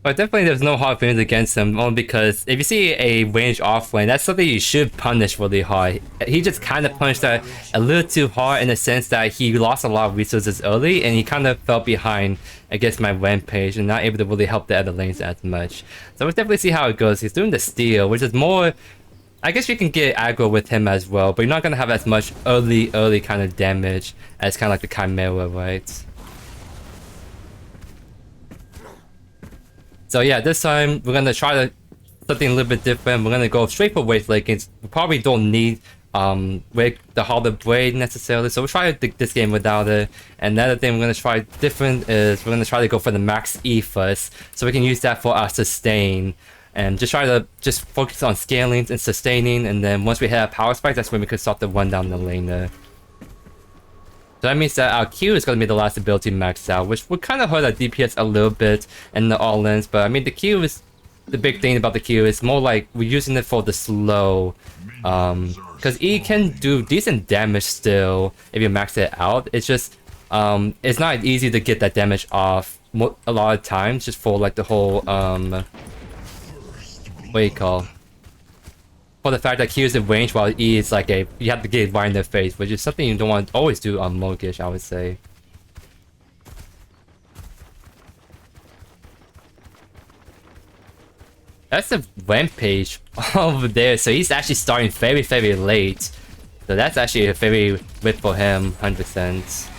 But definitely there's no hard feelings against him, only because if you see a range offlane, that's something you should punish really hard. He just kind of punished that a little too hard in the sense that he lost a lot of resources early and he kind of fell behind against my rampage and not able to really help the other lanes as much. So we'll definitely see how it goes. He's doing the steal, which is more... I guess you can get aggro with him as well, but you're not going to have as much early kind of damage as kind of like the Chimera, right? So yeah, this time we're gonna try to something a little bit different. We're gonna go straight for Wraith Leggings. We probably don't need the Hollow Blade necessarily, so we'll try to this game without it. And the other thing we're gonna try different is we're gonna try to go for the max E first, so we can use that for our sustain. And just try to focus on scaling and sustaining, and then once we hit a power spike, that's when we can start to run down the lane there. So that means that our Q is going to be the last ability maxed out, which would kind of hurt our DPS a little bit in the all-ins, but I mean the Q is... The big thing about the Q is more like we're using it for the slow, because E can do decent damage still if you max it out. It's just, it's not easy to get that damage off a lot of times, just for like the whole, what do you call? For the fact that Q is in range while E is like a... You have to get it right in their face, which is something you don't want to always do on Morigesh, I would say. That's a rampage over there, so he's actually starting very late. So that's actually a very rip for him, 100%.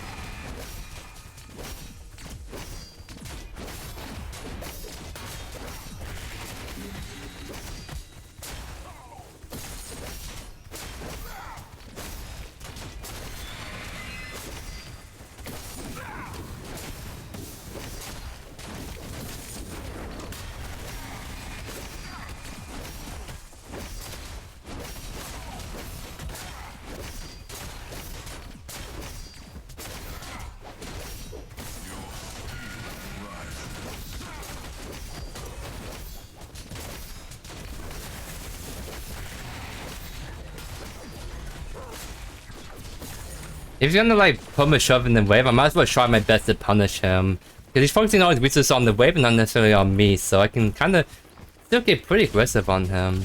If he's gonna like put my shove in the wave, I might as well try my best to punish him. Because he's focusing all his resources on the wave and not necessarily on me, so I can kind of still get pretty aggressive on him.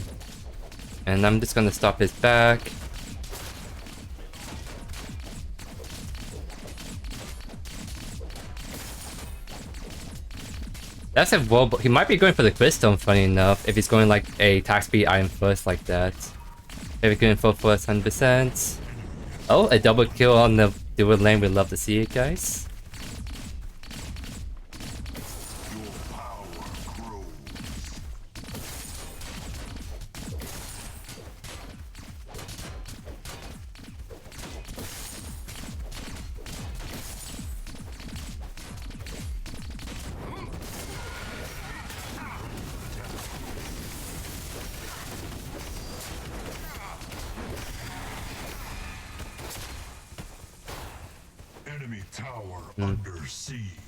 And I'm just gonna stop his back. That's a well, but he might be going for the Cryststone, funny enough, if he's going like a attack speed iron first like that. Maybe going for first 100%. Oh, a double kill on the dual lane. We'd love to see it, guys.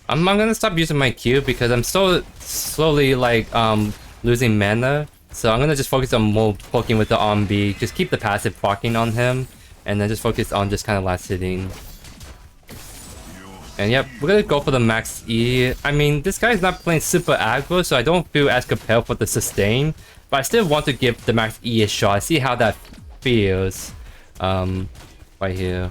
I'm gonna stop using my Q because I'm so slowly like losing mana. So I'm gonna just focus on more poking with the RB. Just keep the passive proccing on him, and then just focus on just kind of last hitting. And yep, we're gonna go for the max E. I mean, this guy's not playing super aggro, so I don't feel as compelled for the sustain. But I still want to give the max E a shot. See how that feels. Right here.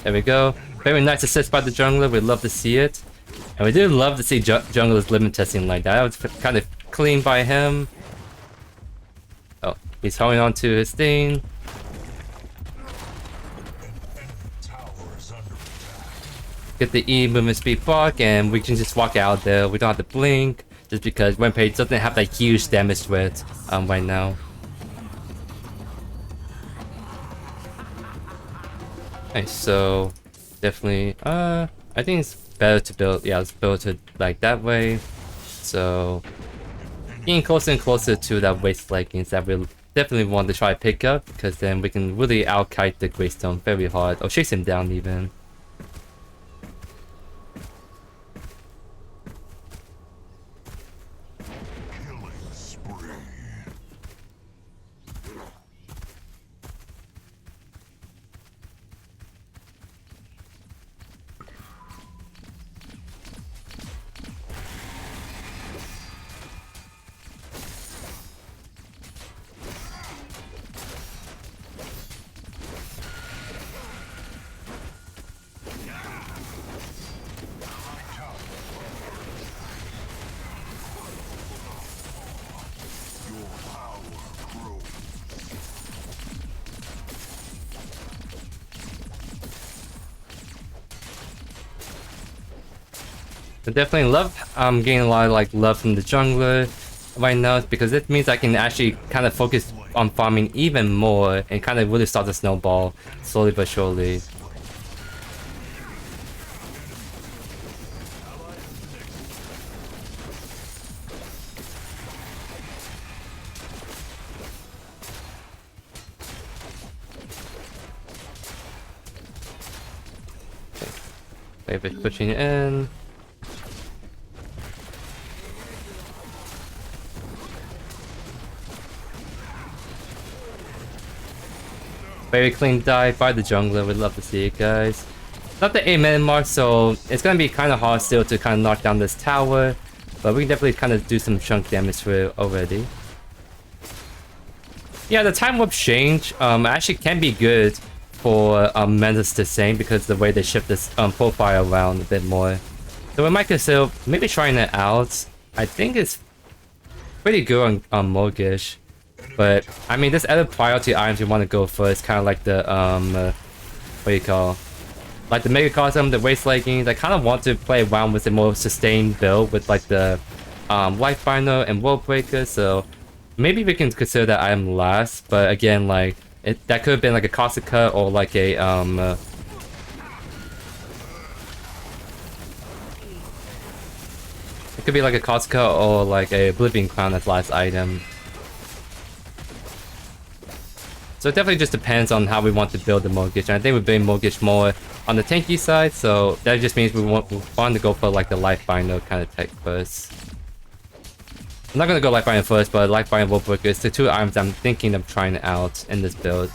There we go. Very nice assist by the jungler. We'd love to see it. And we do love to see junglers limit testing like that. That was kind of clean by him. Oh, he's holding on to his thing. Get the E movement speed proc, and we can just walk out there. We don't have to blink, just because Rampage doesn't have that huge damage threat right now. Nice, so definitely I think it's better to build, yeah, let's build it like that way. So getting closer and closer to that Wraith Leggings that we definitely want to try to pick up, because then we can really outkite the Greystone very hard, or chase him down even. I definitely love getting a lot of like love from the jungler right now because it means I can actually kind of focus on farming even more and kind of really start to snowball slowly but surely. Wave pushing in. Very clean dive by the jungler, we'd love to see it, guys. Not the 8-minute mark, so it's gonna be kind of hard still to kind of knock down this tower, but we can definitely kind of do some chunk damage to it already. Yeah, the Timewarp change actually can be good for Mendes to same because the way they shift this profile around a bit more. So we might consider maybe trying it out. I think it's pretty good on Morigesh. But I mean, there's other priority items you want to go for. It's kind of like the what do you call, like the Megacosm, the Wraith Leggings. I kind of want to play around with a more sustained build with like the Lifebinder and World Breaker. So maybe we can consider that item last. But again, like that could have been like a Caustica or like a it could be like a Caustica or like a Oblivion Crown as last item. So it definitely just depends on how we want to build the Morigesh. And I think we're building Morigesh more on the tanky side, so that just means we want to go for like the Lifebinder kind of tech first. I'm not gonna go Lifebinder first, but Lifebinder and World Breaker is the two items I'm thinking of trying out in this build.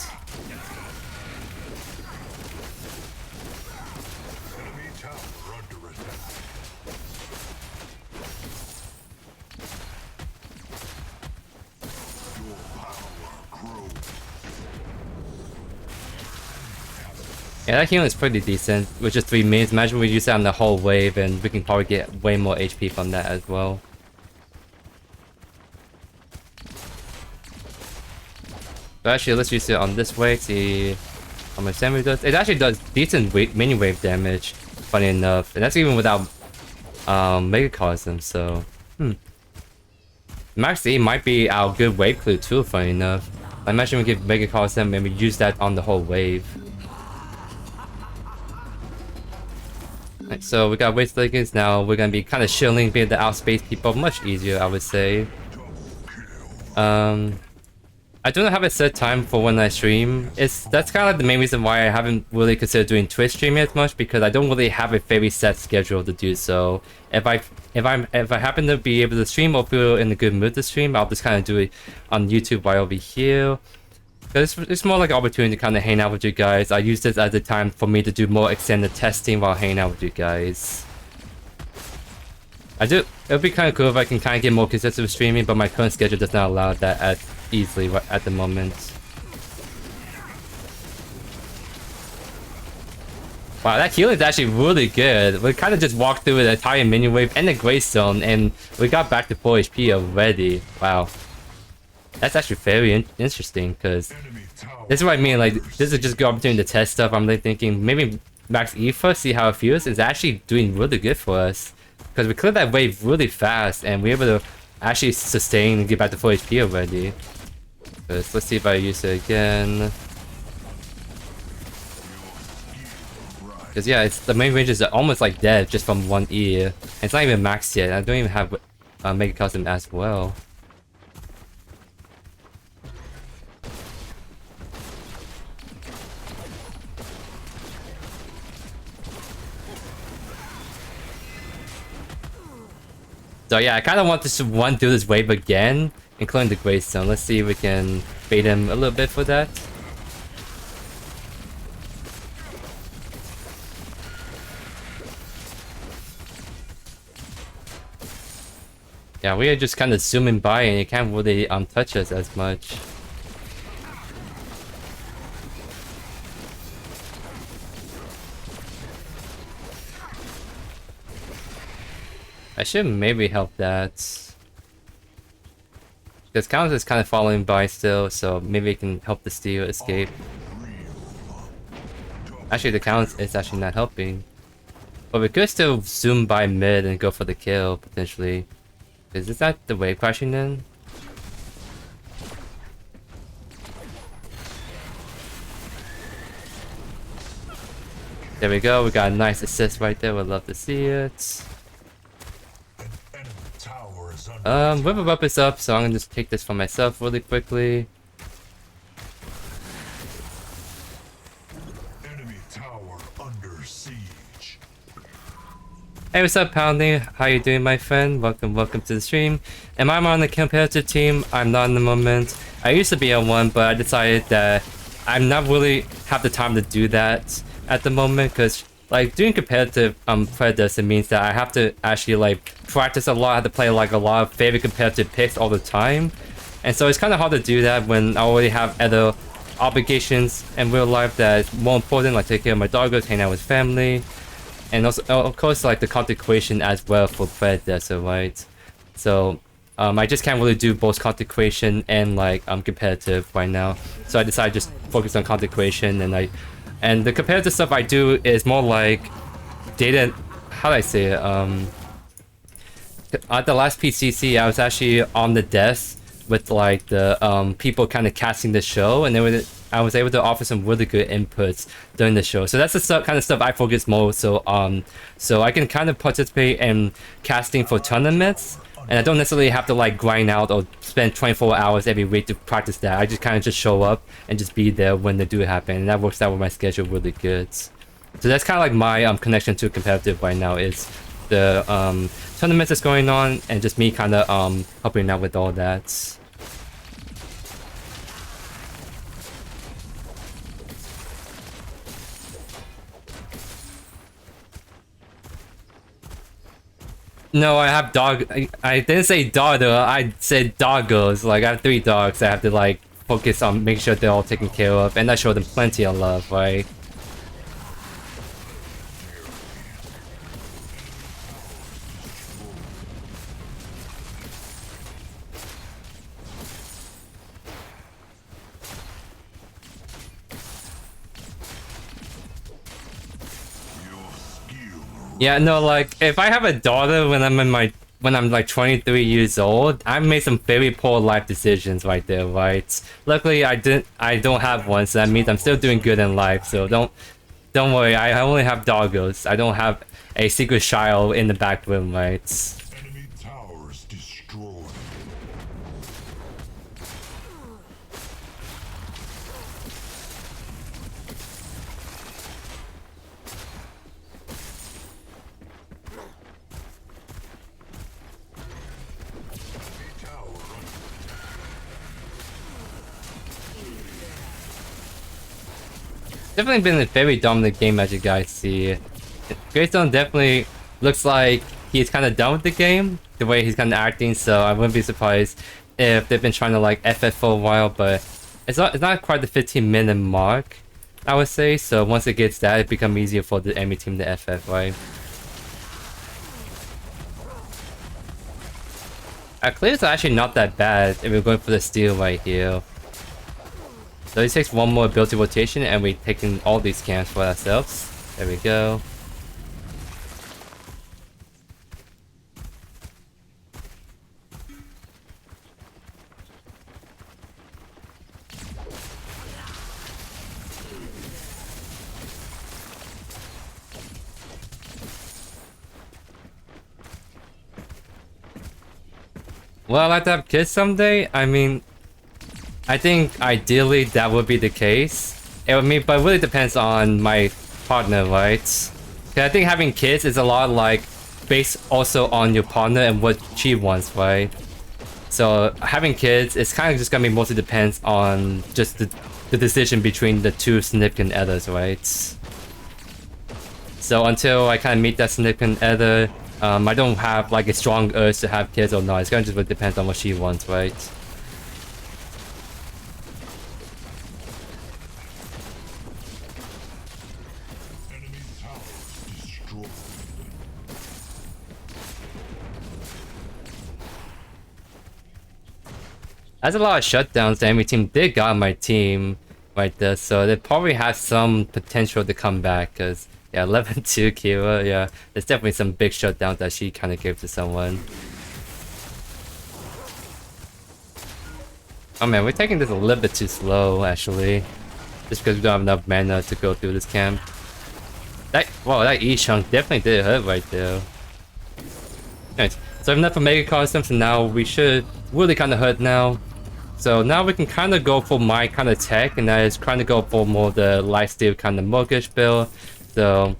Yeah, that healing is pretty decent, with just 3 minutes. Imagine we use that on the whole wave, and we can probably get way more HP from that as well. So actually, let's use it on this wave, see how much damage it does. It actually does decent mini wave damage, funny enough, and that's even without Megacosm, so... Max E might be our good wave clue too, funny enough. I imagine we give Megacosm and we use that on the whole wave. Right, so we got Wraith Leggings now. We're gonna be kind of shielding, being able to outspace people much easier, I would say. I don't have a set time for when I stream. That's kind of like the main reason why I haven't really considered doing Twitch streaming as much, because I don't really have a very set schedule to do so. If I happen to be able to stream or feel in a good mood to stream, I'll just kind of do it on YouTube while over here. It's more like an opportunity to kind of hang out with you guys. I use this as a time for me to do more extended testing while hanging out with you guys. It would be kind of cool if I can kind of get more consistent with streaming, but my current schedule does not allow that as easily at the moment. Wow, that healing is actually really good. We kind of just walked through the entire minion wave and the Greystone, and we got back to 4 HP already. Wow. That's actually very interesting, because this is what I mean, like, this is just a good opportunity to test stuff. I'm like thinking, maybe Max E first, see how it feels. It's actually doing really good for us, because we cleared that wave really fast, and we're able to actually sustain and get back to 4 HP already. Let's see if I use it again. Because yeah, the main range is almost like dead just from 1 E. And it's not even maxed yet. I don't even have Megacosm as well. So yeah, I kind of want to run through this wave again, including the Greystone. Let's see if we can bait him a little bit for that. Yeah, we are just kind of zooming by and you can't really touch us as much. I should maybe help that. Because Count is kind of following by still, so maybe it can help the Steel escape. Actually, the Count is actually not helping. But we could still zoom by mid and go for the kill, potentially. Is that the wave crashing then? There we go, we got a nice assist right there, we'd love to see it. Whip up is up, so I'm gonna just take this for myself really quickly. Enemy tower under siege. Hey, what's up, Pounding? How you doing, my friend? Welcome to the stream. Am I on the competitive team? I'm not in the moment. I used to be on one, but I decided that I'm not really have the time to do that at the moment, because like doing competitive Predecessor means that I have to actually like practice a lot. I have to play like a lot of favorite competitive picks all the time, and so it's kind of hard to do that when I already have other obligations in real life that's more important, like take care of my doggos, hang out with family, and also of course like the content creation as well for Predecessor, right? So I just can't really do both content creation and like competitive right now, so I decided to just focus on content creation. And the competitive stuff I do is more like data. How do I say it? At the last PCC, I was actually on the desk with like the people kind of casting the show, and I was able to offer some really good inputs during the show. So that's the kind of stuff I focus most. So I can kind of participate in casting for tournaments, and I don't necessarily have to like grind out or spend 24 hours every week to practice that. I just kind of just show up and just be there when they do happen, and that works out with my schedule really good. So that's kind of like my connection to competitive right now, is the tournaments that's going on and just me kind of helping out with all that. No, I have dog. I didn't say daughter. I said doggos. Like I have 3 dogs. I have to like focus on making sure they're all taken care of, and I show them plenty of love, right? Yeah, no, like if I have a daughter when I'm like 23 years old, I made some very poor life decisions right there, right? Luckily, I don't have one, so that means I'm still doing good in life. So don't worry. I only have doggos. I don't have a secret child in the back room, right? Enemy towers destroyed. Definitely been a very dominant game, as you guys see. Greystone definitely looks like he's kind of done with the game, the way he's kind of acting, so I wouldn't be surprised if they've been trying to like FF for a while, but it's not quite the 15-minute mark, I would say, so once it gets that, it becomes easier for the enemy team to FF, right? Our clears are actually not that bad if we're going for the steal right here. So it takes one more ability rotation and we're taking all these camps for ourselves. There we go. Well, I'd like to have kids someday. I mean, I think ideally that would be the case. But it really depends on my partner, right? 'Cause I think having kids is a lot like based also on your partner and what she wants, right? So having kids, it's kind of just gonna be mostly depends on just the decision between the two significant others, right? So until I kind of meet that significant other, I don't have like a strong urge to have kids or not. It's gonna just really depend on what she wants, right? That's a lot of shutdowns the enemy team did got on my team right there, so they probably have some potential to come back, because Yeah, 11-2 Kira. Yeah, there's definitely some big shutdowns that she kind of gave to someone. Oh man, we're taking this a little bit too slow, actually. Just because we don't have enough mana to go through this camp. That E chunk definitely did hurt right there. Nice. So enough for Megacosm, so now we should really kind of hurt now. So now we can kind of go for my kind of tech, and that is trying to go for more the lifesteal kind of Morigesh build. So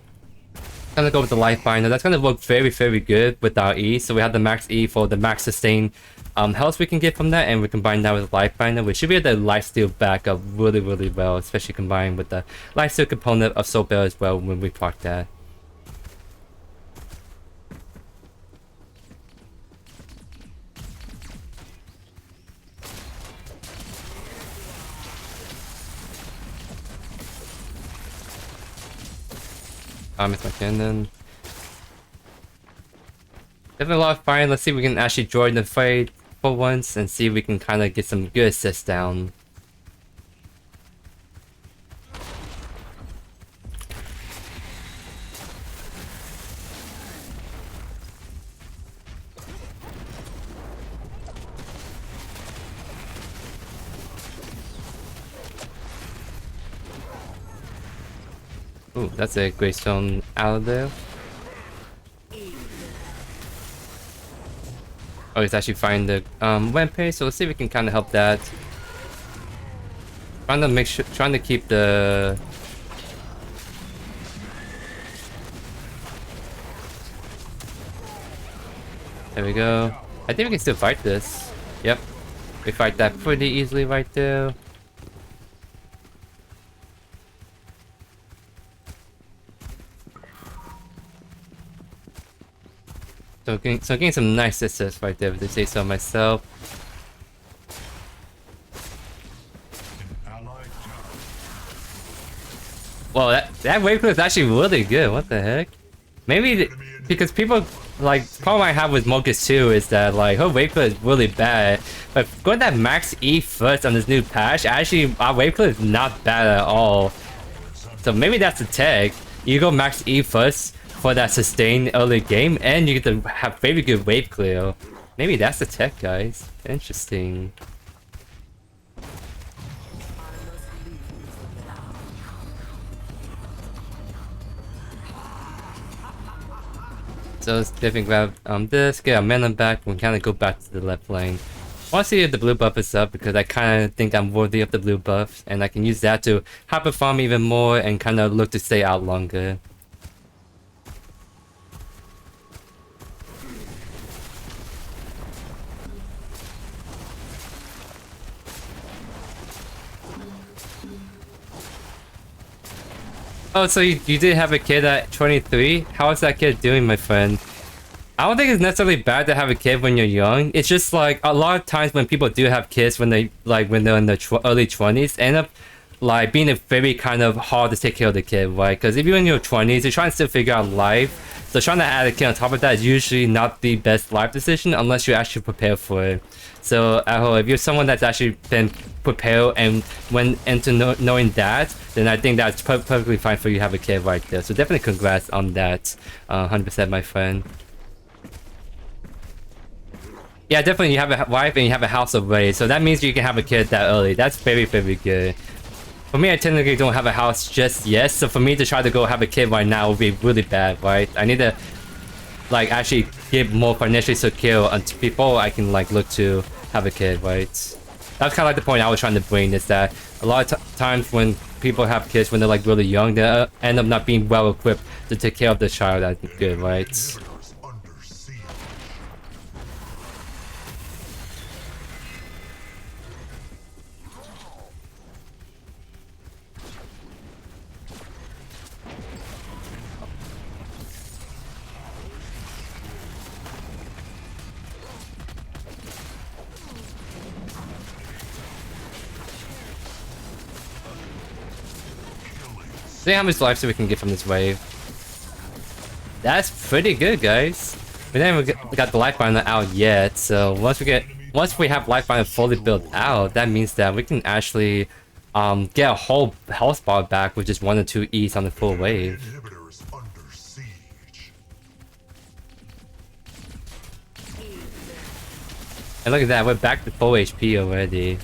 kind of go with the Lifebinder. That's going to work very, very good with our E. So we have the max E for the max sustain health we can get from that, and we combine that with Lifebinder. We should be able to lifesteal back up really, really well, especially combined with the lifesteal component of Soulbearer as well when we proc that. It's my cannon. Definitely a lot of fire. Let's see if we can actually join the fight for once and see if we can kind of get some good assists down. Ooh, that's a Greystone out of there. Oh, he's actually find the rampage, so let's see if we can kind of help that. Trying to keep the. There we go. I think we can still fight this. Yep, we fight that pretty easily right there. So getting some nice assists right there, to say so myself. Well, that wave clip is actually really good. What the heck? Maybe because people like problem I have with Morigesh too is that like her wave clip is really bad. But going that max E first on this new patch, actually our wave clip is not bad at all. So maybe that's the tech. You go max E first for that sustained early game, and you get to have very good wave clear. Maybe that's the tech, guys. Interesting. So let's definitely grab this, get our mana back, and kind of go back to the left lane. I want to see if the blue buff is up because I kind of think I'm worthy of the blue buff, and I can use that to hyper farm even more and kind of look to stay out longer. Oh, so you did have a kid at 23? How is that kid doing, my friend? I don't think it's necessarily bad to have a kid when you're young. It's just like a lot of times when people do have kids when they're in their early 20s, end up like being very kind of hard to take care of the kid, right? Because if you're in your 20s, you're trying to still figure out life. So trying to add a kid on top of that is usually not the best life decision unless you're actually prepared for it. So if you're someone that's actually been prepared and went into knowing that, then I think that's perfectly fine for you to have a kid right there. So definitely congrats on that, 100% my friend. Yeah, definitely you have a wife and you have a house already, so that means you can have a kid that early. That's very, very good. For me, I technically don't have a house just yet, so for me to try to go have a kid right now would be really bad, right? I need to like actually get more financially secure before I can like look to have a kid, right? That's kind of like the point I was trying to bring, is that a lot of times when people have kids when they're like really young, they end up not being well equipped to take care of the child. That's good, right? See how much life we can get from this wave. That's pretty good, guys. We haven't got the Lifebinder out yet, so once we have Lifebinder fully built out, that means that we can actually get a whole health bar back with just 1 or 2 E's on the full wave. And look at that, we're back to full HP already.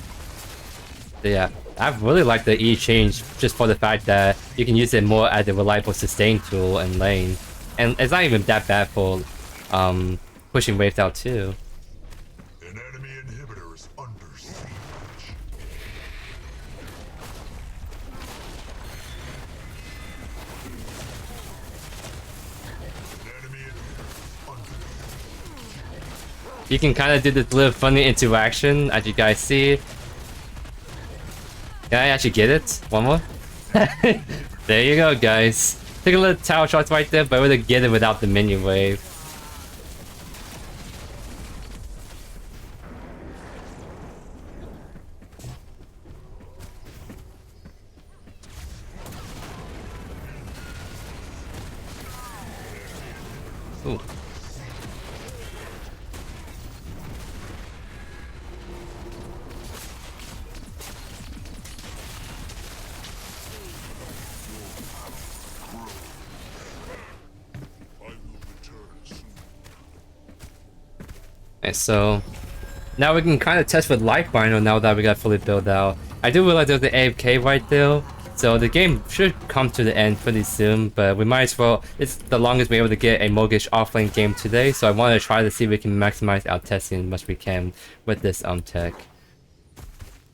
So yeah, I really like the E change just for the fact that you can use it more as a reliable sustain tool in lane. And it's not even that bad for pushing waves out too. An enemy inhibitor is under siege. You can kind of do this little funny interaction as you guys see. Can I actually get it? One more? There you go, guys. Take a little tower shots right there, but we're gonna get it without the minion wave. Ooh. Okay, so now we can kind of test with Lifebinder now that we got fully built out. I do realize there's the AFK right there, so the game should come to the end pretty soon, but we might as well. It's the longest we're able to get a Morigesh offlane game today, so I want to try to see if we can maximize our testing as much as we can with this tech.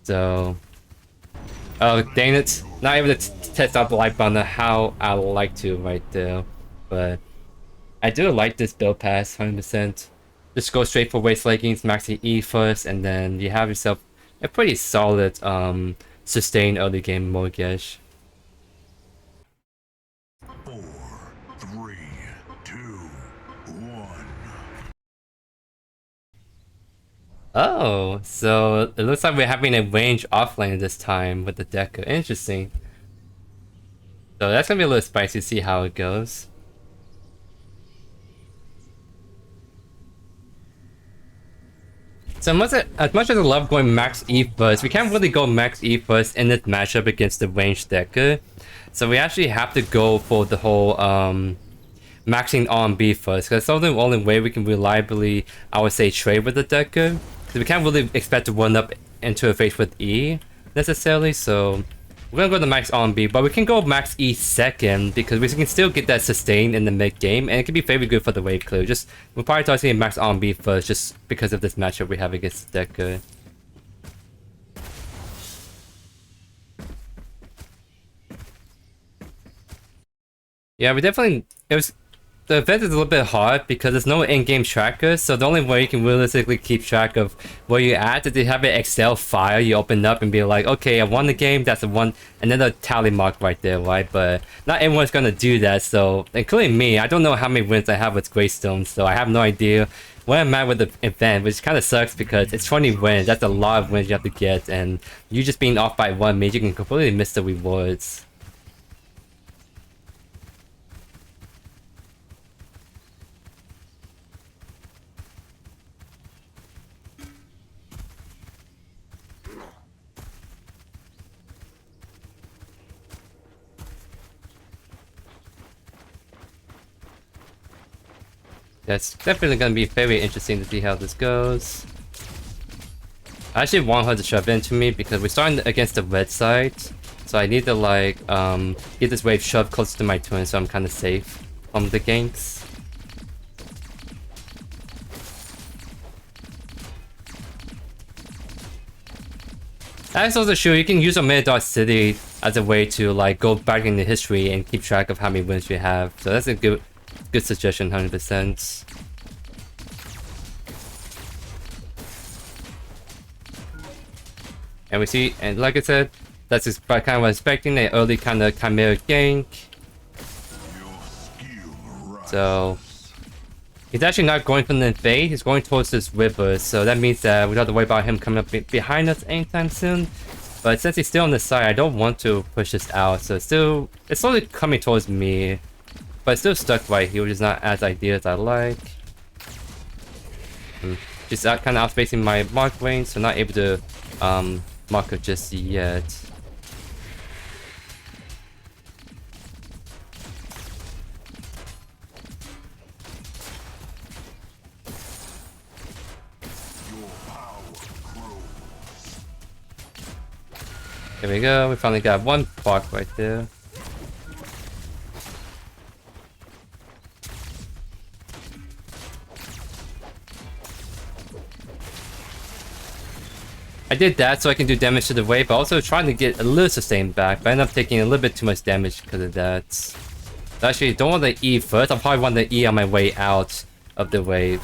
So, oh dang it, not able to test out the Lifebinder how I would like to right there, but I do like this build pass 100%. Just go straight for Wraith Leggings, max the E first, and then you have yourself a pretty solid sustained early game Morigesh. 4, 3, 2, 1. Oh, so it looks like we're having a range offlane this time with the Dekker. Interesting. So that's gonna be a little spicy to see how it goes. So as much as I love going max E first, we can't really go max E first in this matchup against the ranged Dekker. So we actually have to go for the whole maxing R&B first, because that's the only way we can reliably, I would say, trade with the Dekker. Because we can't really expect to run up into a face with E necessarily, so we're gonna go to max R&B, but we can go max E second because we can still get that sustain in the mid game, and it can be very good for the wave clear. Just we're prioritizing max R&B first, just because of this matchup we have against Dekker. Yeah, we definitely. The event is a little bit hard because there's no in-game tracker, so the only way you can realistically keep track of where you're at is to have an Excel file you open up and be like, okay, I won the game, that's the one, and then a tally mark right there, right? But not everyone's gonna do that, so, including me, I don't know how many wins I have with Greystone, so I have no idea where I'm at with the event, which kind of sucks because it's 20 wins, that's a lot of wins you have to get, and you just being off by one means you can completely miss the rewards. That's definitely gonna be very interesting to see how this goes. I actually want her to shove into me because we're starting against the red side. So I need to like get this wave shoved close to my twin so I'm kinda safe from the ganks. That's also true, you can use a Mirador City as a way to like go back in the history and keep track of how many wins you have. So that's a good suggestion, 100%. And we see, and like I said, that's just kind of expecting an early kind of Chimera gank. So he's actually not going for the invade, he's going towards this river, so that means that we don't have to worry about him coming up behind us anytime soon. But since he's still on the side, I don't want to push this out, so it's slowly coming towards me. But it's still stuck right here, which is not as ideal as I like. Just kind of outspacing my mark range, so not able to mark it just yet. Your Here we go. We finally got one block right there. I did that so I can do damage to the wave, but also trying to get a little sustain back, but I ended up taking a little bit too much damage because of that. So actually, don't want the E first. I'll probably want the E on my way out of the wave.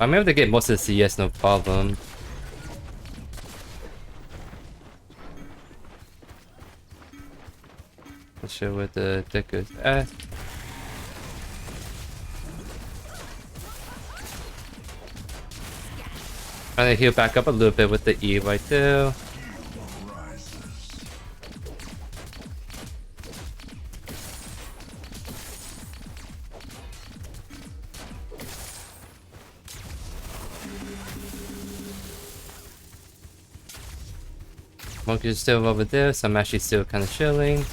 I'm able to get most of the CS, no problem. Not sure where the Dekker is at. Trying to heal back up a little bit with the E right there. Monkey is still over there, so I'm actually still kind of chilling.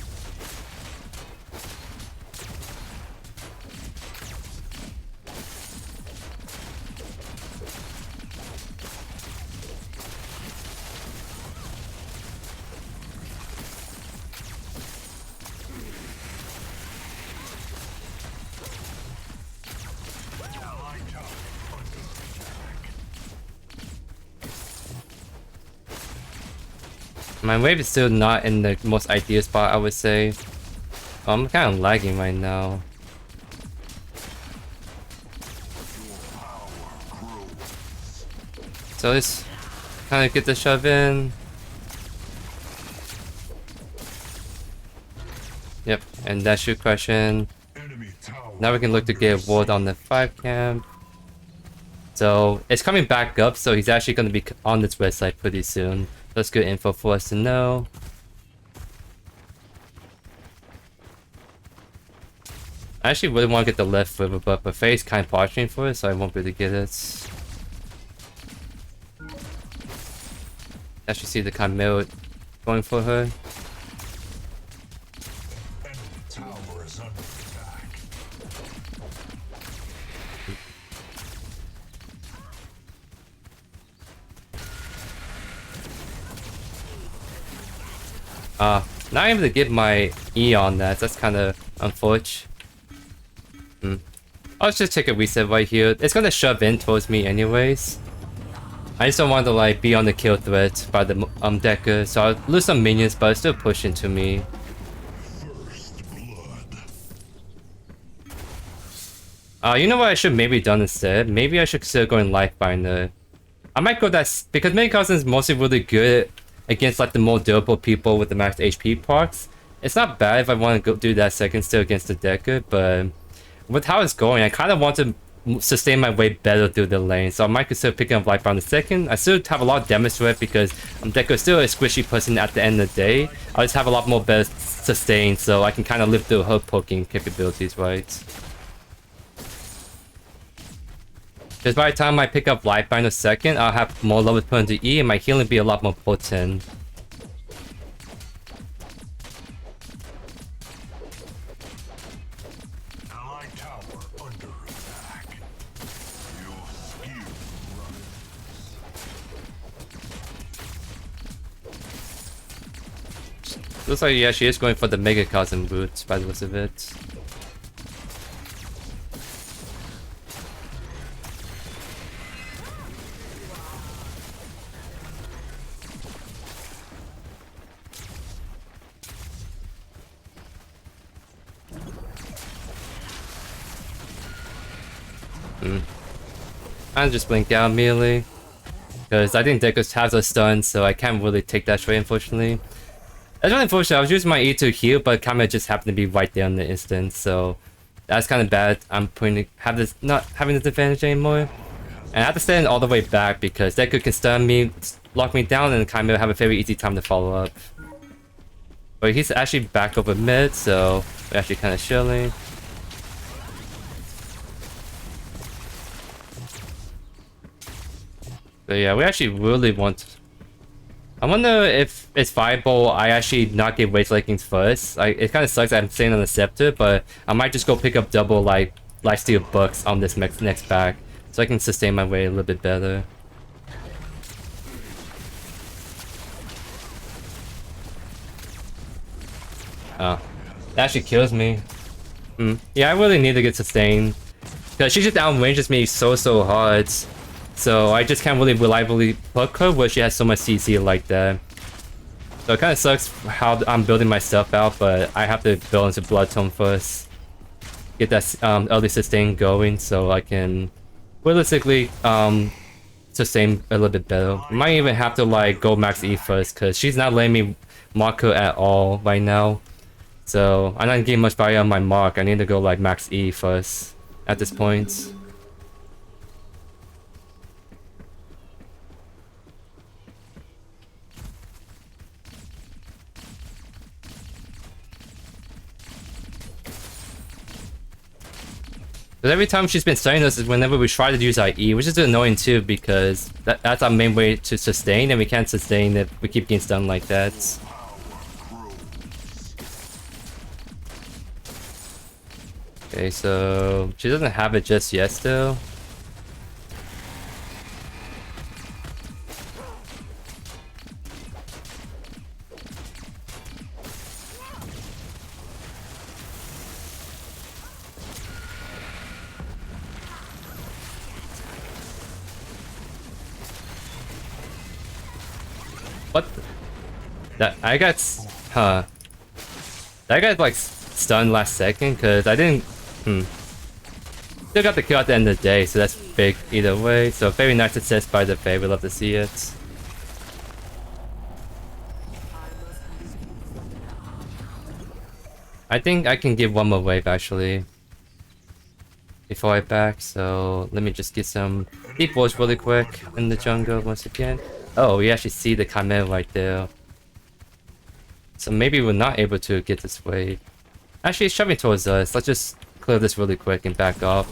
My wave is still not in the most ideal spot, I would say. I'm kind of lagging right now. So let's kind of get the shove in. Yep, and that should crush in. Now we can look to get a ward on the 5 camp. So it's coming back up, so he's actually going to be on this website pretty soon. That's good info for us to know. I actually really want to get the left river, but Buffet's kind of posturing for it, so I won't be able to get it. Actually see the Chimera going for her. Not able to get my E on that. That's kind of unfortunate. I'll just take a reset right here. It's gonna shove in towards me anyways. I just don't want to like be on the kill threat by the Dekker, so I'll lose some minions, but it's still pushing to me. You know what I should maybe done instead? Maybe I should consider going Lifebinder. I might go that because Megacosm is mostly really good against like the more durable people with the max HP parts. It's not bad if I want to go do that second still against the Dekker, but with how it's going, I kind of want to sustain my way better through the lane, so I might consider picking up Lifebinder second. I still have a lot of damage to it because Dekker is still a squishy person at the end of the day. I just have a lot more better sustain, so I can kind of live through her poking capabilities, right? Because by the time I pick up Lifebinder second, I'll have more levels put into E and my healing be a lot more potent. Looks like, yeah, she is going for the Megacosm boots by the looks of it. I just blink out immediately because I think Dekker has a stun, so I can't really take that trade, unfortunately. That's really unfortunate. I was using my E to heal, but Kame just happened to be right there in the instant, so that's kind of bad. I'm not having this advantage anymore, and I have to stand all the way back because Dekker can stun me, lock me down, and Kame will have a very easy time to follow up. But he's actually back over mid, so we're actually kind of chilling. But yeah, we actually really want... I wonder if it's viable I actually not get Wraith Leggings first. It kind of sucks that I'm staying on the Scepter, but I might just go pick up double like Lifesteal Books on this next back, so I can sustain my way a little bit better. Oh, that actually kills me. Yeah, I really need to get sustained. Because she just outranges me so hard. So I just can't really reliably hook her where she has so much CC like that. So it kind of sucks how I'm building my stuff out, but I have to build into Blood Tome first. Get that early sustain going so I can realistically sustain a little bit better. Might even have to like go max E first because she's not letting me mark her at all right now. So I'm not getting much value on my mark. I need to go like max E first at this point. But every time she's been stunning us is whenever we try to use our E, which is annoying too because that's our main way to sustain, and we can't sustain if we keep getting stunned like that. Okay, so she doesn't have it just yet still. What? That I got, that got like stunned last second because I didn't. Still got the kill at the end of the day, so that's big either way. So very nice assist by the Fae. We love to see it. I think I can give one more wave actually before I back. So let me just get some deep balls really quick in the jungle once again. Oh, we actually see the Chimera right there. So maybe we're not able to get this wave. Actually, it's shoving towards us. Let's just clear this really quick and back off.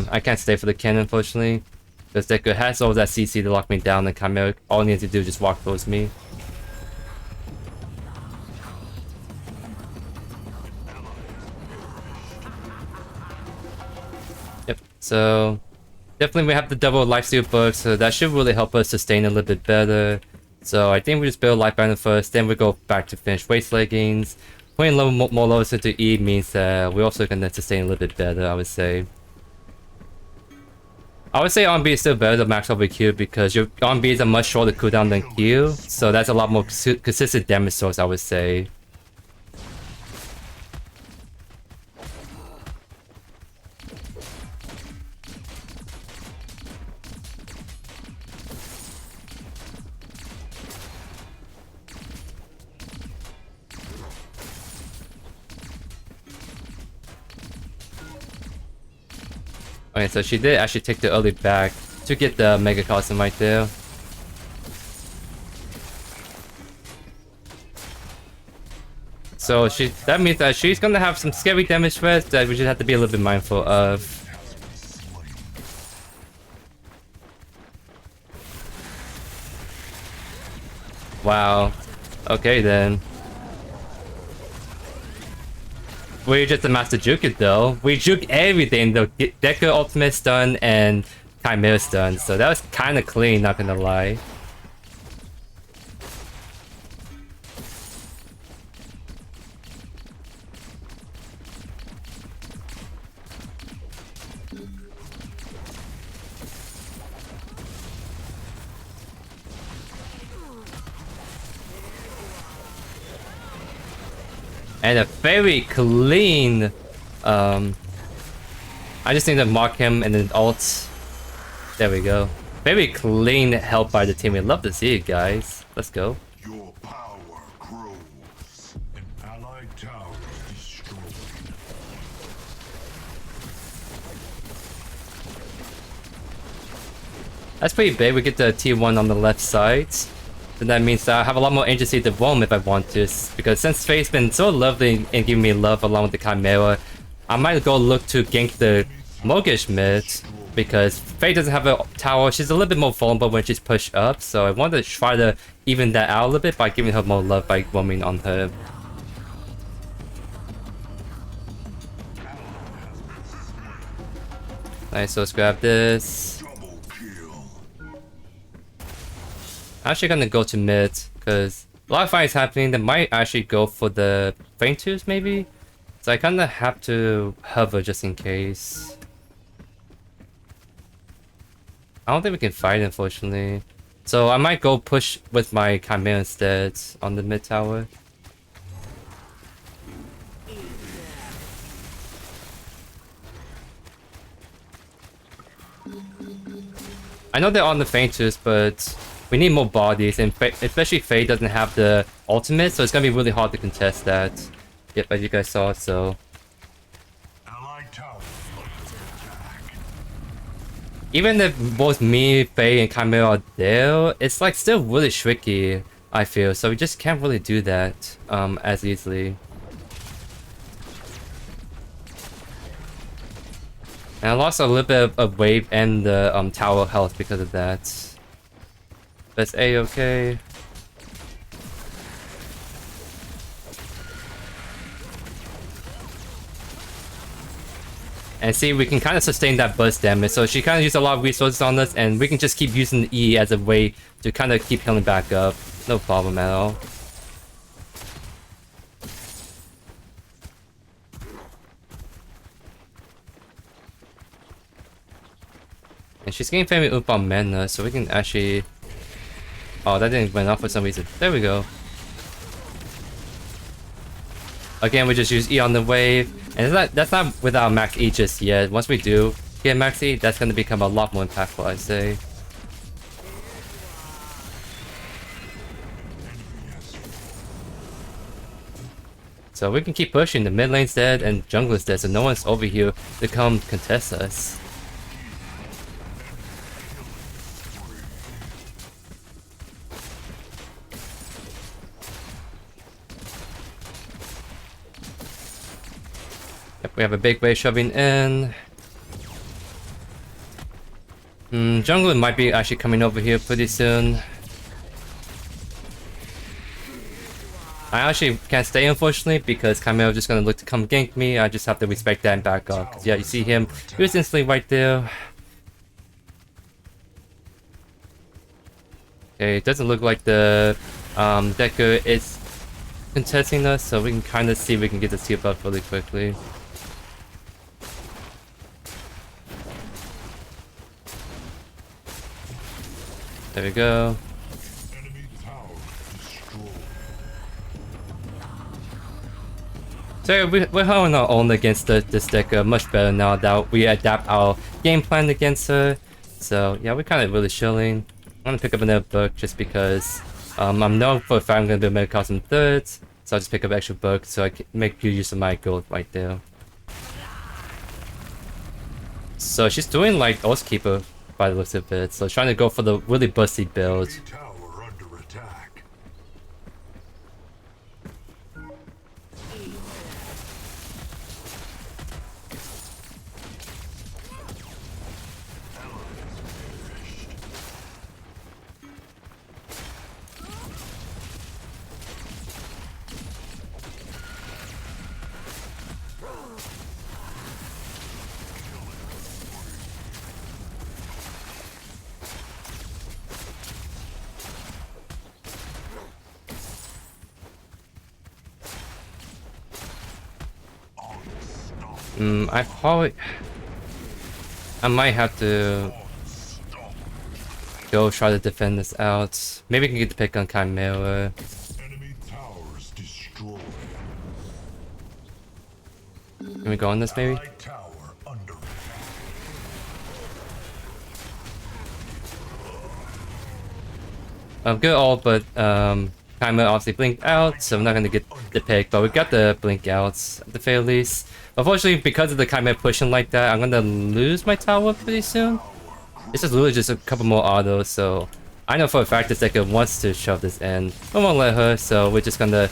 I can't stay for the cannon, unfortunately. Because Dekker has all that CC to lock me down, and Chimera, all he needs to do is just walk towards me. Yep, so definitely we have the double lifesteal book, so that should really help us sustain a little bit better. So I think we just build Lifebinder first, then we go back to finish Wraith Leggings. Putting a little more loads into E means that we're also gonna sustain a little bit better, I would say. I would say on-B is still better than max over Q because your on-B is a much shorter cooldown than Q, so that's a lot more consistent damage source, I would say. Okay, so she did actually take the early back to get the Megacosm right there. So that means that she's gonna have some scary damage threats that we just have to be a little bit mindful of. Wow. Okay then. We just a master juke it though. We juke everything though. Dekker ultimate stun and Chimera stun. So that was kind of clean, not gonna lie. And a very clean, I just need to mark him and then ult. There we go. Very clean help by the team. We love to see it, guys. Let's go. Your power grows. An allied tower destroyed. That's pretty big. We get the T1 on the left side. Then that means that I have a lot more agency to roam if I want to. Because since Faye's been so lovely and giving me love along with the Chimera, I might go look to gank the Morigesh mid. Because Faye doesn't have a tower. She's a little bit more vulnerable when she's pushed up. So I want to try to even that out a little bit by giving her more love by roaming on her. Nice, so let's grab this. I'm actually gonna go to mid, because a lot of fights happening that might actually go for the Flame Tools, maybe? So I kinda have to hover just in case. I don't think we can fight, unfortunately. So I might go push with my Chimera instead on the mid tower. I know they're on the Fainters, but we need more bodies, and especially Faye doesn't have the ultimate, so it's gonna be really hard to contest that. Yep, as you guys saw, so... Allied tower under attack. Even if both me, Faye, and Chimera are there, it's like still really tricky, I feel, so we just can't really do that as easily. And I lost a little bit of wave and the tower health because of that. But it's A-okay. And see, we can kind of sustain that burst damage, so she kind of used a lot of resources on us, and we can just keep using E as a way to kind of keep healing back up. No problem at all. And she's getting family up on mana, so we can actually... Oh, that didn't went off for some reason. There we go. Again, we just use E on the wave. And that's not without max E just yet. Once we do get max E, that's going to become a lot more impactful, I'd say. So we can keep pushing. The mid lane's dead and jungler's dead, so no one's over here to come contest us. Yep, we have a big wave shoving in. Jungler might be actually coming over here pretty soon. I actually can't stay, unfortunately, because Chimera is just gonna look to come gank me. I just have to respect that and back up. 'Cause yeah, you see him. He was instantly right there. Okay, it doesn't look like the Dekker is contesting us, so we can kind of see if we can get the steal buff really quickly. There we go. Enemy tower destroyed. So yeah, we're holding our own against this Dekker much better now that we adapt our game plan against her. So yeah, we're kind of really chilling. I'm gonna pick up another book just because I'm known for a fact I'm gonna be Megacosm third, so I'll just pick up extra book so I can make good use of my gold right there. So she's doing like Oathkeeper by the looks of it, so trying to go for the really busty build. Enemy tower under attack. I might have to go try to defend this out. Maybe we can get the pick on Chimera. Enemy towers destroyed. Can we go on this maybe? Allied tower under attack. Good all, but Chimera obviously blinked out, so I'm not gonna get the pick, but we got the blink outs at the very least. Unfortunately, because of the Chimera pushing like that, I'm gonna lose my tower pretty soon. This is literally just a couple more autos, so I know for a fact this Dekker wants to shove this in. I won't let her, so we're just gonna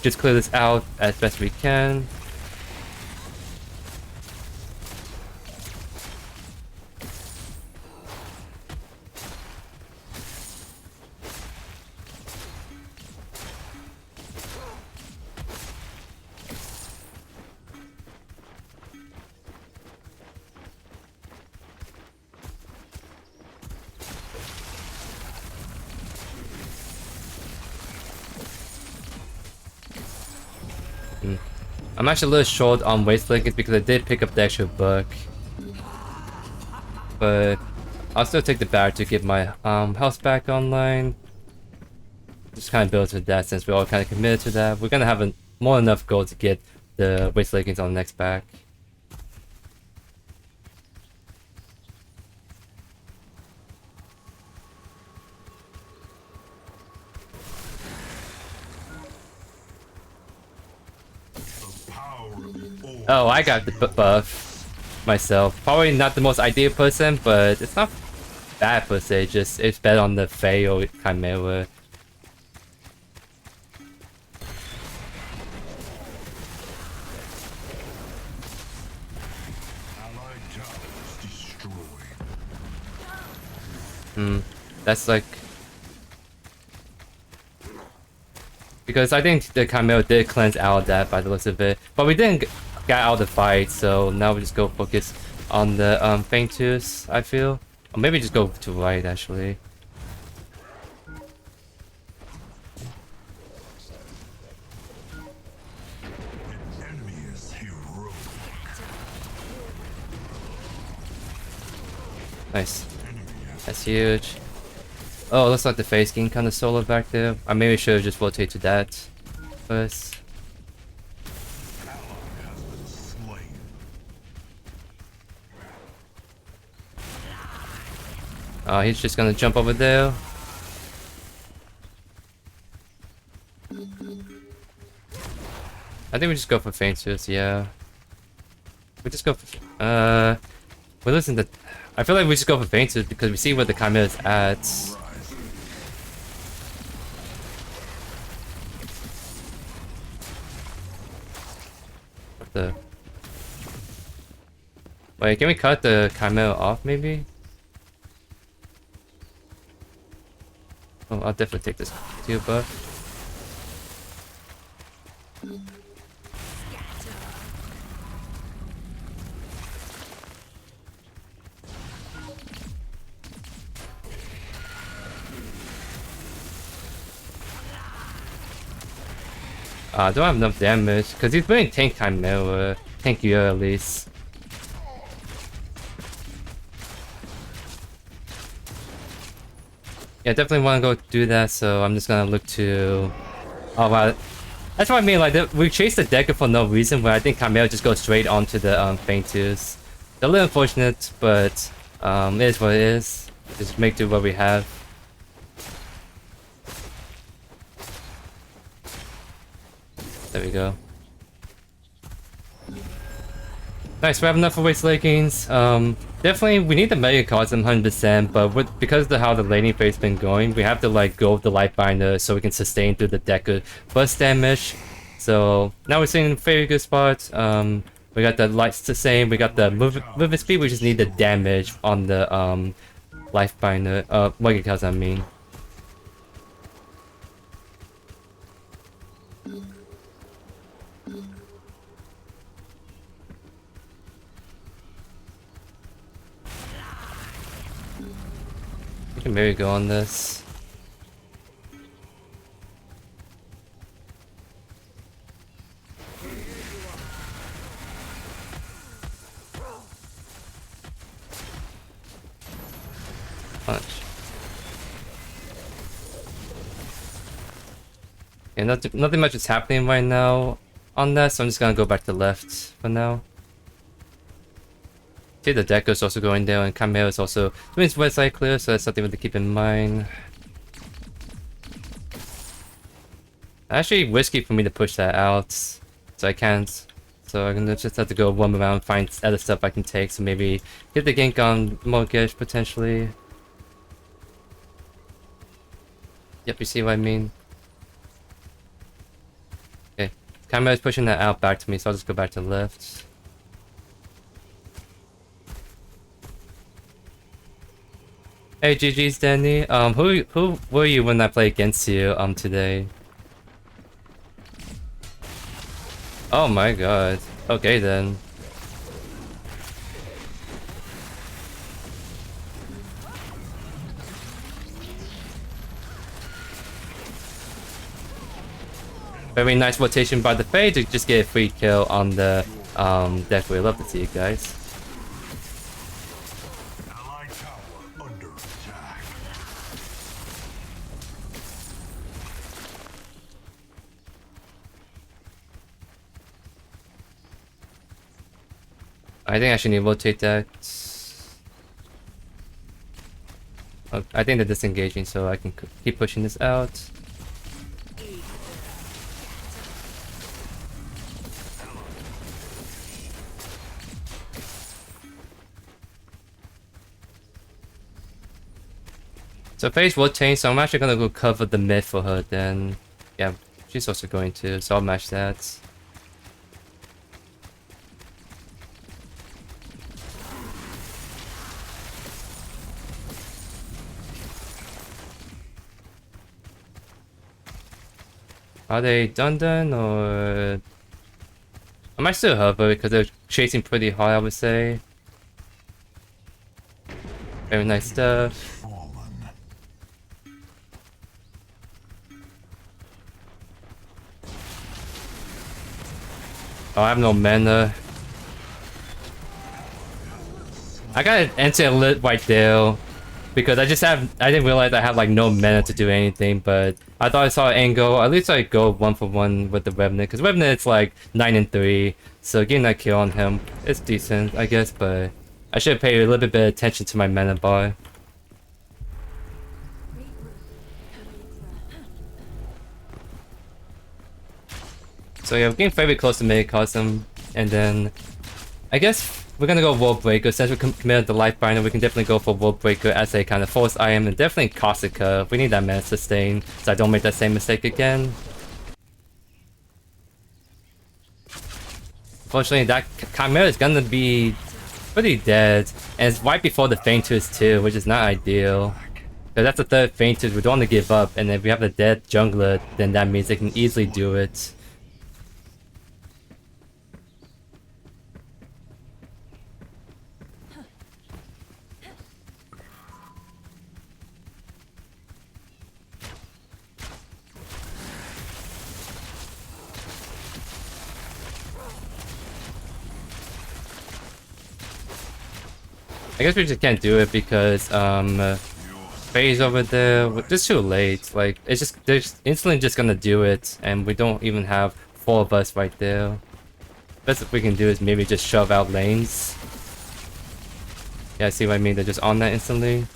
just clear this out as best we can. I'm actually a little short on Wraith Leggings because I did pick up the extra book. But I'll still take the battery to get my health back online. Just kind of build to that since we're all kind of committed to that. We're gonna have more than enough gold to get the Wraith Leggings on the next pack. Oh, I got the buff myself. Probably not the most ideal person, but it's not bad per se. Just it's better on the Fae or Chimera. That's like because I think the Chimera did cleanse out of that by the looks of it, but we didn't get out of the fight, so now we just go focus on the Faintooth, I feel, or maybe just go to right actually. Nice. That's huge. Oh, looks like the face game kind of solo back there. I maybe should have just rotated to that first. Oh, he's just gonna jump over there. I think we just go for Faintooth, yeah. We just go for... we listen to... I feel like we just go for Faintooth because we see where the Chimera is at. What the... Wait, can we cut the Chimera off maybe? Oh, I'll definitely take this too, buff. I don't have enough damage because he's playing tank Chimera, tankier at least. Yeah, definitely want to go do that, so I'm just gonna look to... Oh wow, that's what I mean, like, we chased the Dekker for no reason, where I think Chimera just goes straight onto the Faintooth. It's a little unfortunate, but it is what it is. Just make do what we have. There we go. Nice, we have enough for Wraith Leggings. Definitely, we need the Megacosm 100%, but because of how the laning phase been going, we have to like go with the Lifebinder so we can sustain through the Dekker burst damage. So now we're seeing a very good spot. We got the lights the same, we got the movement speed, we just need the damage on the Lifebinder, Megacosm I mean. We can maybe go on this. Punch. Yeah, nothing much is happening right now on that, so I'm just gonna go back to left for now. See, the Dekker is also going down, and Chimera is also doing his west side clear, so that's something to keep in mind. Actually, risky for me to push that out, so I can't. So I'm gonna just have to go one around, find other stuff I can take, so maybe get the gank on Morigesh potentially. Yep, you see what I mean? Okay, Chimera is pushing that out back to me, so I'll just go back to left. Hey, GG's Danny. Who were you when I played against you today? Oh my god. Okay then. Very nice rotation by the Fae to just get a free kill on the Dekker. Love to see it, guys. Allied tower under attack. I think I should need to rotate that. Oh, I think they're disengaging, so I can keep pushing this out. So Faye's rotating, so I'm actually gonna go cover the mid for her then. Yeah, she's also going to, so I'll match that. Are they done or... I might still hover because they're chasing pretty hard, I would say. Very nice stuff. Oh, I have no mana. I gotta enter a lit right there. Because I didn't realize I had like no mana to do anything, but I thought I saw an angle. At least I go 1-for-1 with the Revenant, because Revenant it's like 9-3, so getting that kill on him is decent, I guess, but I should have paid a little bit of attention to my mana bar. So yeah, we're getting very close to Megacosm, and then I guess we're gonna go World Breaker. Since we committed the Lifebinder, we can definitely go for World Breaker as a kind of force item, and definitely Caustica. We need that mana sustain, so I don't make that same mistake again. Unfortunately, that Chimera is gonna be pretty dead, and it's right before the Fainters too, which is not ideal. Because that's the third Fainters, we don't want to give up, and if we have a dead jungler, then that means they can easily do it. I guess we just can't do it because Faye's over there. It's too late. Like they're just instantly just gonna do it, and we don't even have 4 of us right there. Best we can do is maybe just shove out lanes. Yeah, see what I mean? They're just on that instantly.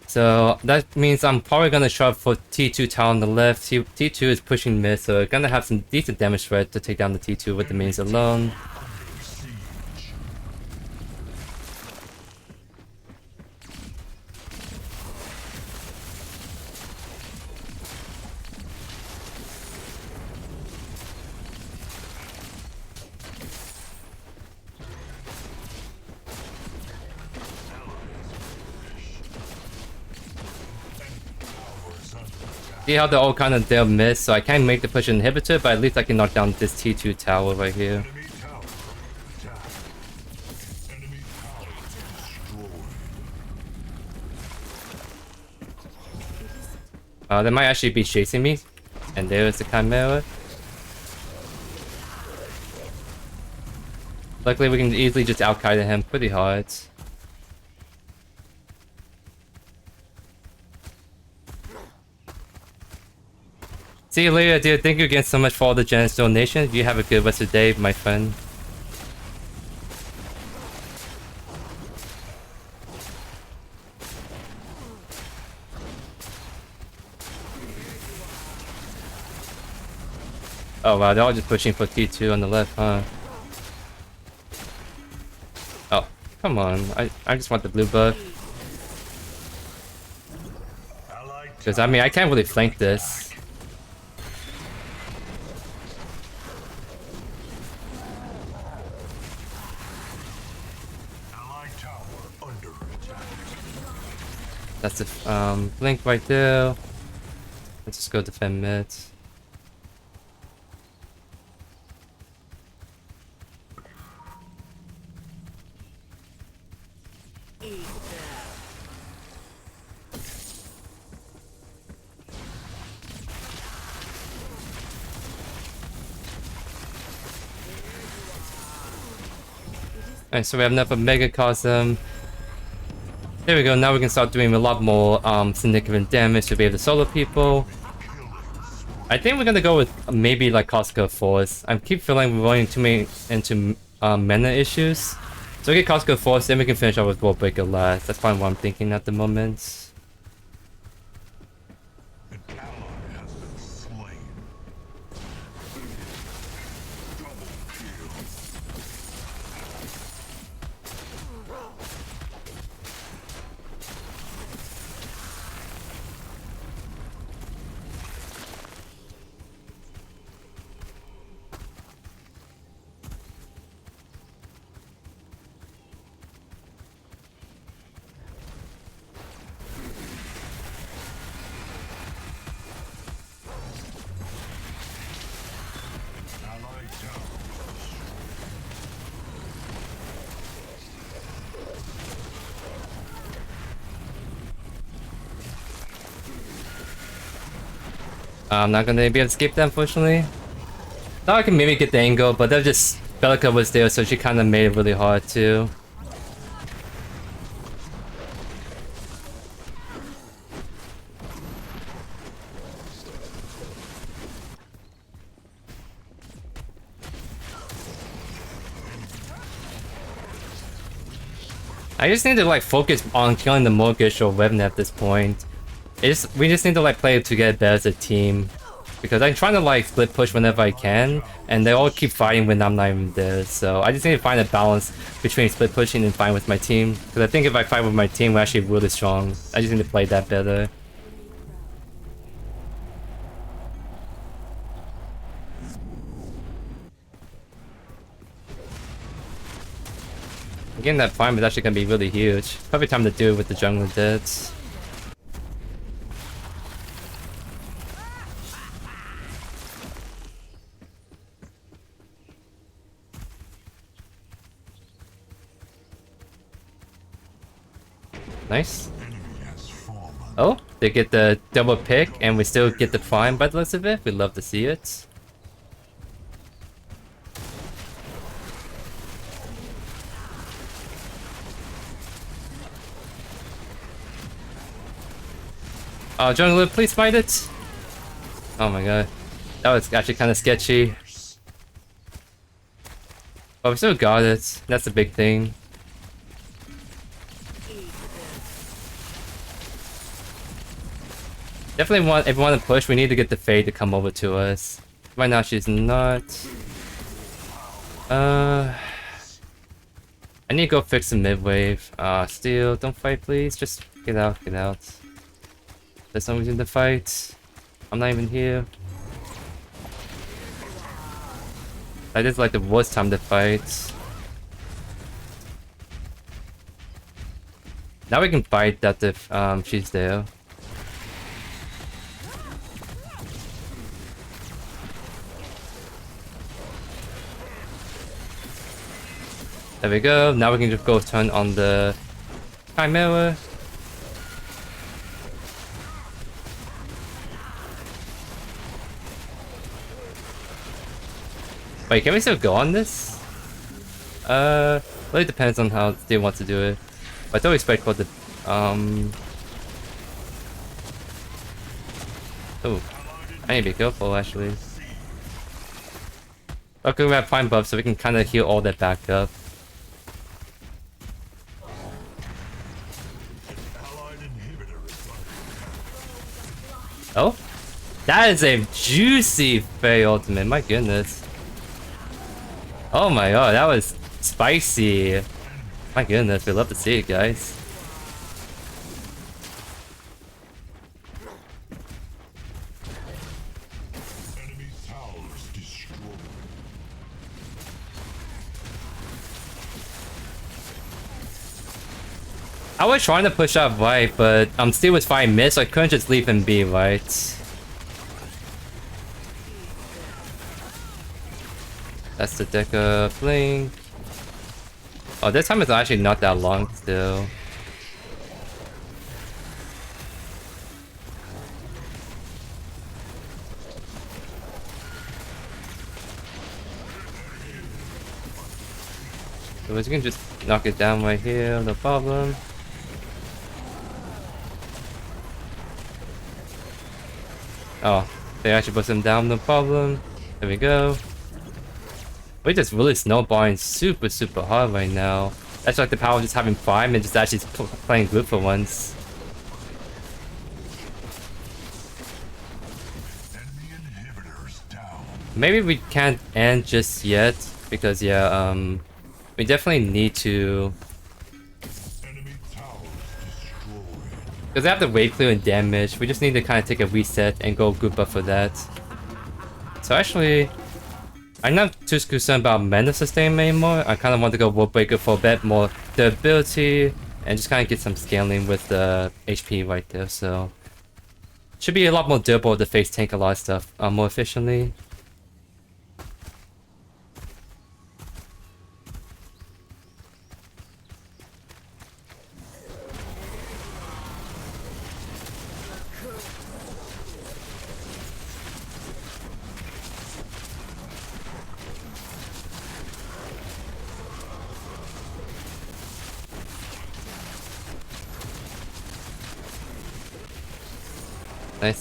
So that means I'm probably gonna shove for T2 tower on the left. T2 is pushing mid, so we're gonna have some decent damage threat to take down the T2 with the mains alone. See how they're all kind of there miss, so I can't make the push inhibitor, but at least I can knock down this T2 tower right here. They might actually be chasing me, and there is the Chimera. Luckily we can easily just out-kite him pretty hard. See you later, dude. Thank you again so much for all the generous donations. You have a good rest of the day, my friend. Oh wow, they're all just pushing for T2 on the left, huh? Oh, come on. I just want the blue buff. Because I mean, I can't really flank this. That's the blink right there. Let's just go defend mid. Alright, so we have enough of Megacosm. There we go, now we can start doing a lot more significant damage to be able to solo people. I think we're gonna go with maybe like Caustica Force. I keep feeling we're running too many into mana issues. So we get Caustica Force, then we can finish off with World Breaker last. That's probably what I'm thinking at the moment. I'm not gonna be able to escape that, unfortunately. Thought I could maybe get the angle, but that just Belica was there, so she kind of made it really hard too. I just need to like focus on killing the Morigesh or Revenant at this point. We just need to like play it together better as a team. Because I'm trying to like split push whenever I can, and they all keep fighting when I'm not even there. So I just need to find a balance between split pushing and fighting with my team. Because I think if I fight with my team, we're actually really strong. I just need to play that better. Getting that farm is actually going to be really huge. Probably time to do it with the jungler deads. Nice. Oh, they get the double pick and we still get the prime by the looks of it. We love to see it. Jungler, please fight it! Oh my god. That was actually kind of sketchy. But we still got it. That's the big thing. Definitely if we want to push, we need to get the Fade to come over to us. Right now she's not. I need to go fix the mid wave. Steel, don't fight please. Just get out, get out. There's no reason to fight. I'm not even here. That is like the worst time to fight. Now we can fight that if she's there. There we go. Now we can just go turn on the Chimera. Wait, can we still go on this? Really depends on how they want to do it. But I don't expect for the oh, I need to be careful actually. Okay, we have fine buffs, so we can kind of heal all that back up. Oh, that is a juicy Fey ultimate. My goodness. Oh my god, that was spicy. My goodness, we love to see it, guys. I was trying to push out right, but Steel was fine mid, so I couldn't just leave him be, right? That's the Dekker fling. Oh, this time is actually not that long still. So we can just Knock it down right here, no problem. Oh, they actually put him down, no problem. There we go. We're just really snowballing super hard right now. That's like the power of just having Prime and just actually playing good for once. Maybe we can't end just yet because yeah, we definitely need to. Because they have the wave clear and damage, we just need to kind of take a reset and go good buff for that. So actually, I'm not too concerned about mana sustain anymore. I kind of want to go World Breaker for a bit more durability and just kind of get some scaling with the HP right there. So should be a lot more durable to face tank a lot of stuff more efficiently.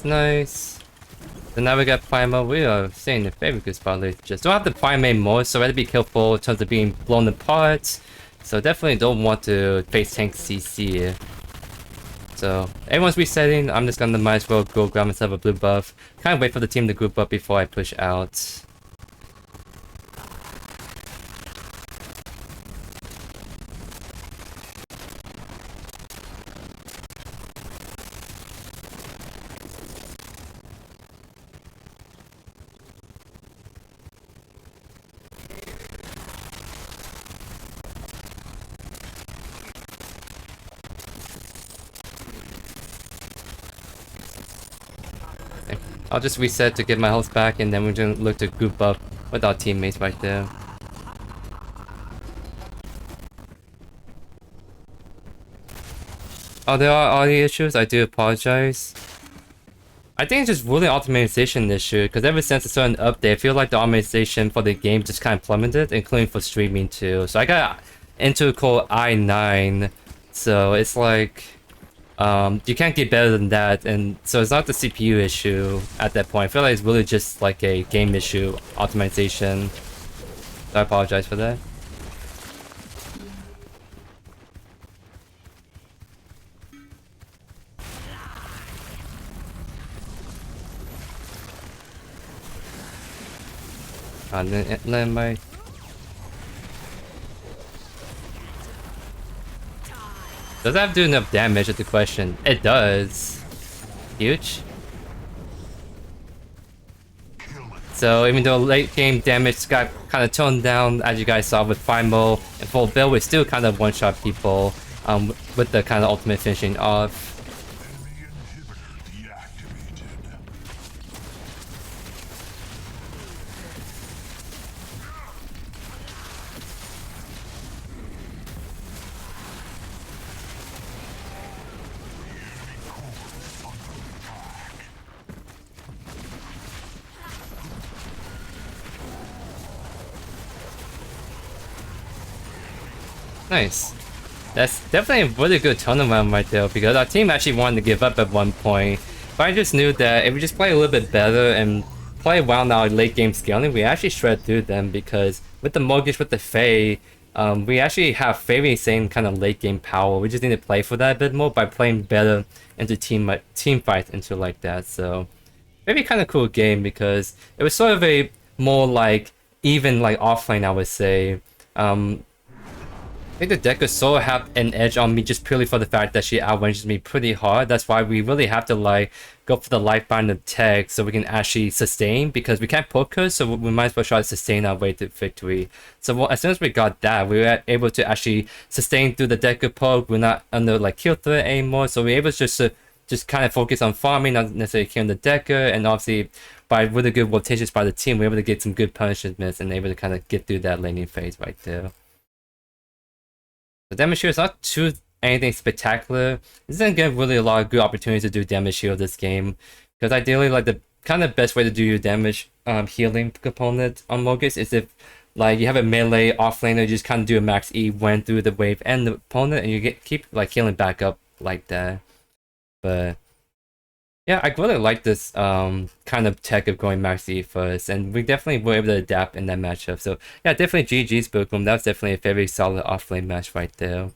Nice. So now we got Primal. We are staying in a very good spot. Just don't have to Prime anymore, so I have to be careful in terms of being blown apart. So definitely don't want to face tank CC. So everyone's resetting. I'm just gonna might as well go grab myself a blue buff. Kind of wait for the team to group up before I push out. I'll just reset to get my health back, and then we're gonna look to group up with our teammates right there. Oh, there are audio issues. I do apologize. I think it's just really an optimization issue, because ever since a certain update, I feel like the optimization for the game just kind of plummeted, including for streaming too. So I got into Core i9, so it's like you can't get better than that, and so it's not the CPU issue at that point. I feel like it's really just like a game issue optimization. So I apologize for that. Then my does that do enough damage is the question. It does. Huge. So even though late game damage got kind of toned down, as you guys saw with Primal and full build, we still kind of one-shot people with the kind of ultimate finishing off. Nice. That's definitely a really good turnaround right there, because our team actually wanted to give up at one point. But I just knew that if we just play a little bit better and play around our late game scaling, we actually shred through them, because with the Morigesh, with the Fae, we actually have very insane kind of late game power. We just need to play for that a bit more by playing better into team fights into like that. So maybe kind of cool game, because it was sort of a more like even like Offlane, I would say. I think the Dekker sort of have an edge on me just purely for the fact that she outranges me pretty hard. That's why we really have to like go for the Lifebinder tag so we can actually sustain, because we can't poke her, so we might as well try to sustain our way to victory. So as soon as we got that, we were able to actually sustain through the Dekker poke. We're not under like kill threat anymore, so we're able to just kind of focus on farming, not necessarily killing the Dekker, and obviously by really good rotations by the team, we're able to get some good punishments and able to kind of get through that laning phase right there. The damage here is not too anything spectacular. This isn't getting really a lot of good opportunities to do damage here this game, because ideally like the kind of best way to do your damage healing component on Morigesh is if Like you have a melee offlaner, you just kind of do a max E, went through the wave and the opponent, and you keep like healing back up like that. But yeah, I really like this kind of tech of going max E first, and we definitely were able to adapt in that matchup. So yeah, definitely GG's Bookworm. That was definitely a very solid offlane match right there.